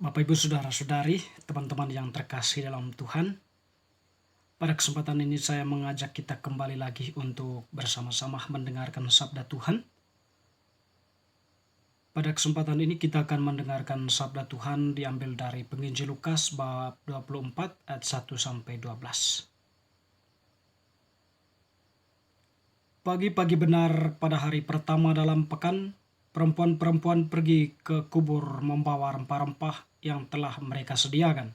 Bapak Ibu Saudara-saudari, teman-teman yang terkasih dalam Tuhan, pada kesempatan ini saya mengajak kita kembali lagi untuk bersama-sama mendengarkan sabda Tuhan. Pada kesempatan ini kita akan mendengarkan sabda Tuhan diambil dari penginjil Lukas bab 24 ayat 1 sampai 12. Pagi-pagi benar pada hari pertama dalam pekan, perempuan-perempuan pergi ke kubur membawa rempah-rempah yang telah mereka sediakan.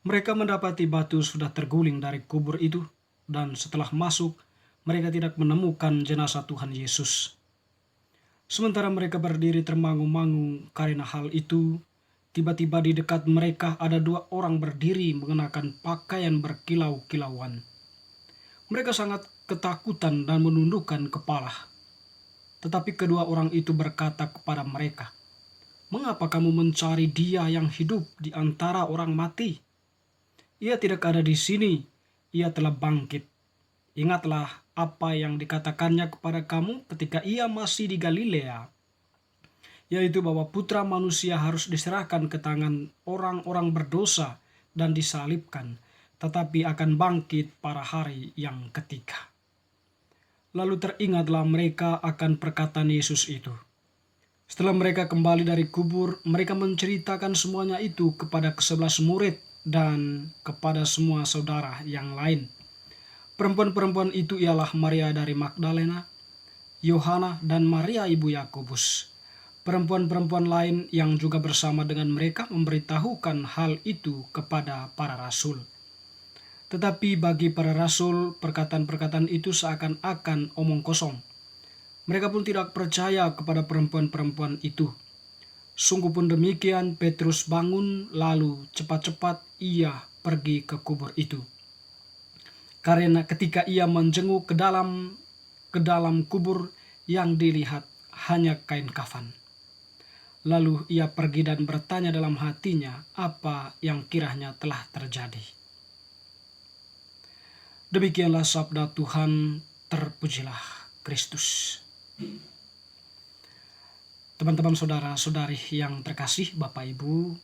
Mereka mendapati batu sudah terguling dari kubur itu, dan setelah masuk, mereka tidak menemukan jenazah Tuhan Yesus. Sementara mereka berdiri termangu-mangu karena hal itu, tiba-tiba di dekat mereka ada dua orang berdiri mengenakan pakaian berkilau-kilauan. Mereka sangat ketakutan dan menundukkan kepala. Tetapi kedua orang itu berkata kepada mereka, "Mengapa kamu mencari Dia yang hidup di antara orang mati? Ia tidak ada di sini, ia telah bangkit. Ingatlah apa yang dikatakannya kepada kamu ketika ia masih di Galilea, yaitu bahwa Putra Manusia harus diserahkan ke tangan orang-orang berdosa dan disalibkan, tetapi akan bangkit pada hari yang ketiga." Lalu teringatlah mereka akan perkataan Yesus itu. Setelah mereka kembali dari kubur, mereka menceritakan semuanya itu kepada ke-11 murid dan kepada semua saudara yang lain. Perempuan-perempuan itu ialah Maria dari Magdalena, Yohana, dan Maria ibu Yakobus. Perempuan-perempuan lain yang juga bersama dengan mereka memberitahukan hal itu kepada para rasul. Tetapi bagi para rasul, perkataan-perkataan itu seakan-akan omong kosong. Mereka pun tidak percaya kepada perempuan-perempuan itu. Sungguh pun demikian, Petrus bangun, lalu cepat-cepat ia pergi ke kubur itu. Karena ketika ia menjenguk ke dalam kubur, yang dilihat hanya kain kafan. Lalu ia pergi dan bertanya dalam hatinya apa yang kiranya telah terjadi. Demikianlah sabda Tuhan, terpujilah Kristus. Teman-teman saudara-saudari yang terkasih, Bapak Ibu,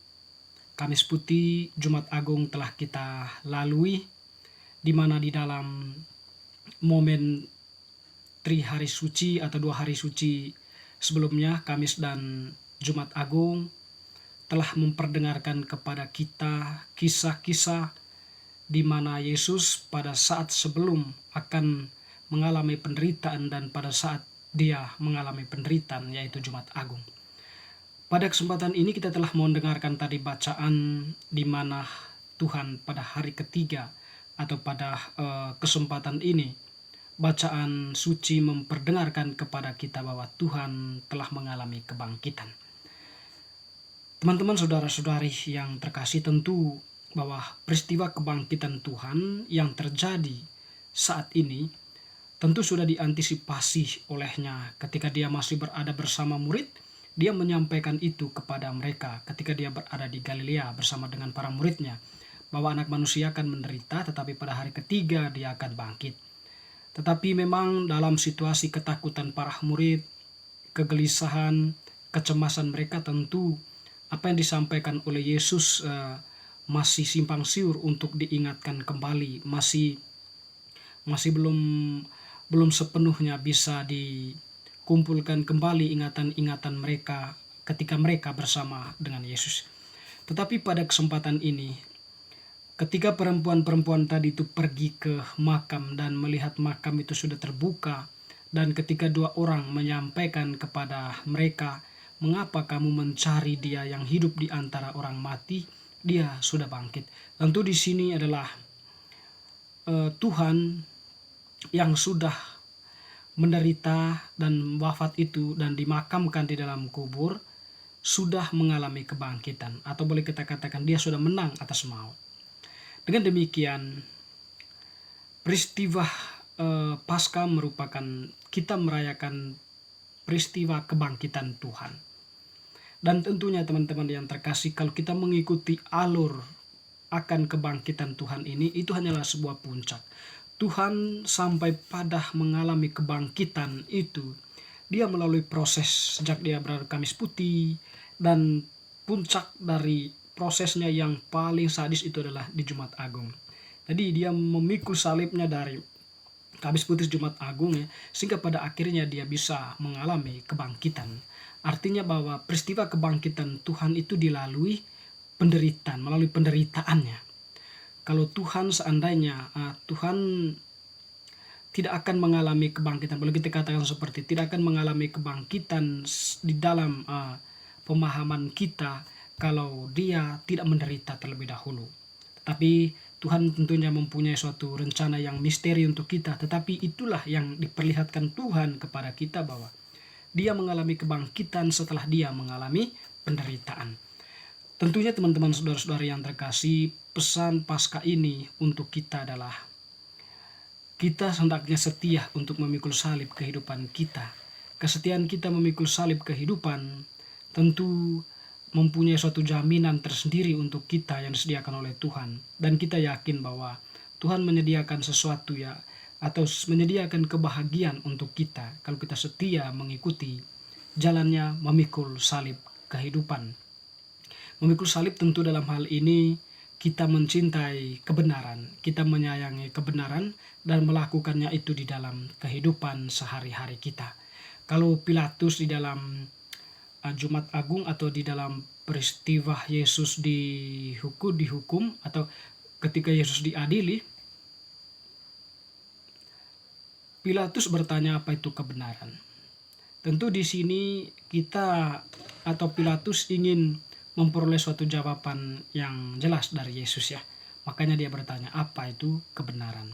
Kamis Putih Jumat Agung telah kita lalui, di mana di dalam momen Tri Hari Suci atau 2 hari suci sebelumnya, Kamis dan Jumat Agung, telah memperdengarkan kepada kita kisah-kisah di mana Yesus pada saat sebelum akan mengalami penderitaan dan pada saat dia mengalami penderitaan, yaitu Jumat Agung. Pada kesempatan ini kita telah mendengarkan tadi bacaan di mana Tuhan pada hari ketiga atau pada kesempatan ini, bacaan suci memperdengarkan kepada kita bahwa Tuhan telah mengalami kebangkitan. Teman-teman saudara-saudari yang terkasih, tentu bahwa peristiwa kebangkitan Tuhan yang terjadi saat ini tentu sudah diantisipasi olehnya ketika dia masih berada bersama murid. Dia menyampaikan itu kepada mereka ketika dia berada di Galilea bersama dengan para muridnya, bahwa anak manusia akan menderita, tetapi pada hari ketiga dia akan bangkit. Tetapi memang dalam situasi ketakutan para murid, kegelisahan, kecemasan mereka, tentu apa yang disampaikan oleh Yesus masih simpang siur untuk diingatkan kembali, masih belum sepenuhnya bisa dikumpulkan kembali ingatan-ingatan mereka ketika mereka bersama dengan Yesus. Tetapi pada kesempatan ini, ketika perempuan-perempuan tadi itu pergi ke makam dan melihat makam itu sudah terbuka, dan ketika dua orang menyampaikan kepada mereka, "Mengapa kamu mencari Dia yang hidup di antara orang mati? Dia sudah bangkit." Tentu di sini adalah Tuhan yang sudah menderita dan wafat itu dan dimakamkan di dalam kubur, sudah mengalami kebangkitan, atau boleh kita katakan dia sudah menang atas maut. Dengan demikian, peristiwa Paskah merupakan kita merayakan peristiwa kebangkitan Tuhan. Dan tentunya teman-teman yang terkasih, kalau kita mengikuti alur akan kebangkitan Tuhan ini, itu hanyalah sebuah puncak. Tuhan sampai pada mengalami kebangkitan itu, dia melalui proses sejak dia berada Kamis Putih, dan puncak dari prosesnya yang paling sadis itu adalah di Jumat Agung. Jadi dia memikul salibnya dari Kamis Putih Jumat Agung ya, sehingga pada akhirnya dia bisa mengalami kebangkitan. Artinya bahwa peristiwa kebangkitan Tuhan itu dilalui penderitaan, melalui penderitaannya. Kalau Tuhan seandainya Tuhan tidak akan mengalami kebangkitan, boleh kita katakan seperti tidak akan mengalami kebangkitan di dalam pemahaman kita kalau dia tidak menderita terlebih dahulu. Tapi Tuhan tentunya mempunyai suatu rencana yang misteri untuk kita, tetapi itulah yang diperlihatkan Tuhan kepada kita bahwa dia mengalami kebangkitan setelah dia mengalami penderitaan. Tentunya teman-teman saudara-saudara yang terkasih, pesan Paskah ini untuk kita adalah kita hendaknya setia untuk memikul salib kehidupan kita. Kesetiaan kita memikul salib kehidupan tentu mempunyai suatu jaminan tersendiri untuk kita yang disediakan oleh Tuhan. Dan kita yakin bahwa Tuhan menyediakan sesuatu ya, atau menyediakan kebahagiaan untuk kita kalau kita setia mengikuti jalannya memikul salib kehidupan. Memikul salib tentu dalam hal ini kita mencintai kebenaran, kita menyayangi kebenaran dan melakukannya itu di dalam kehidupan sehari-hari kita. Kalau Pilatus di dalam Jumat Agung atau di dalam peristiwa Yesus dihukum atau ketika Yesus diadili, Pilatus bertanya apa itu kebenaran. Tentu di sini kita atau Pilatus ingin memperoleh suatu jawaban yang jelas dari Yesus ya. Makanya dia bertanya apa itu kebenaran.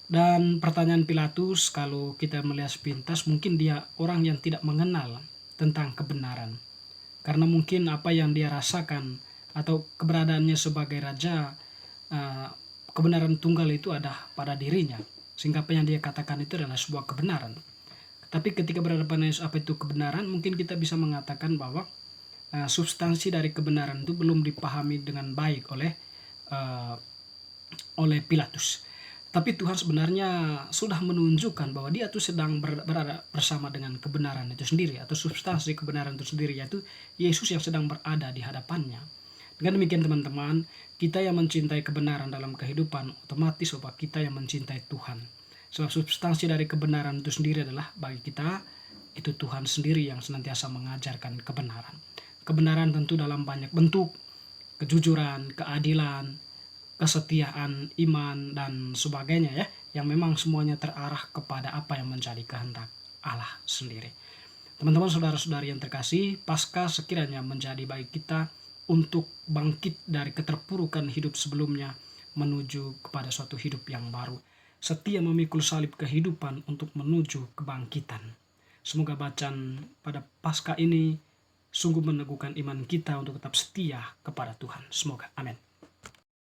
Dan pertanyaan Pilatus kalau kita melihat sepintas mungkin dia orang yang tidak mengenal tentang kebenaran. Karena mungkin apa yang dia rasakan atau keberadaannya sebagai raja, kebenaran tunggal itu ada pada dirinya. Sehingga apa yang dia katakan itu adalah sebuah kebenaran. Tapi ketika berhadapan dengan apa itu kebenaran, mungkin kita bisa mengatakan bahwa substansi dari kebenaran itu belum dipahami dengan baik oleh Pilatus. Tapi Tuhan sebenarnya sudah menunjukkan bahwa dia tuh sedang berada bersama dengan kebenaran itu sendiri atau substansi kebenaran itu sendiri, yaitu Yesus yang sedang berada di hadapannya. Dengan demikian teman-teman, kita yang mencintai kebenaran dalam kehidupan otomatis bahwa kita yang mencintai Tuhan. Sebab substansi dari kebenaran itu sendiri adalah bagi kita itu Tuhan sendiri yang senantiasa mengajarkan kebenaran. Kebenaran tentu dalam banyak bentuk, kejujuran, keadilan, kesetiaan, iman, dan sebagainya ya, yang memang semuanya terarah kepada apa yang menjadi kehendak Allah sendiri. Teman-teman saudara-saudari yang terkasih, Paskah sekiranya menjadi bagi kita untuk bangkit dari keterpurukan hidup sebelumnya menuju kepada suatu hidup yang baru. Setia memikul salib kehidupan untuk menuju kebangkitan. Semoga bacaan pada Paskah ini sungguh meneguhkan iman kita untuk tetap setia kepada Tuhan. Semoga. Amin.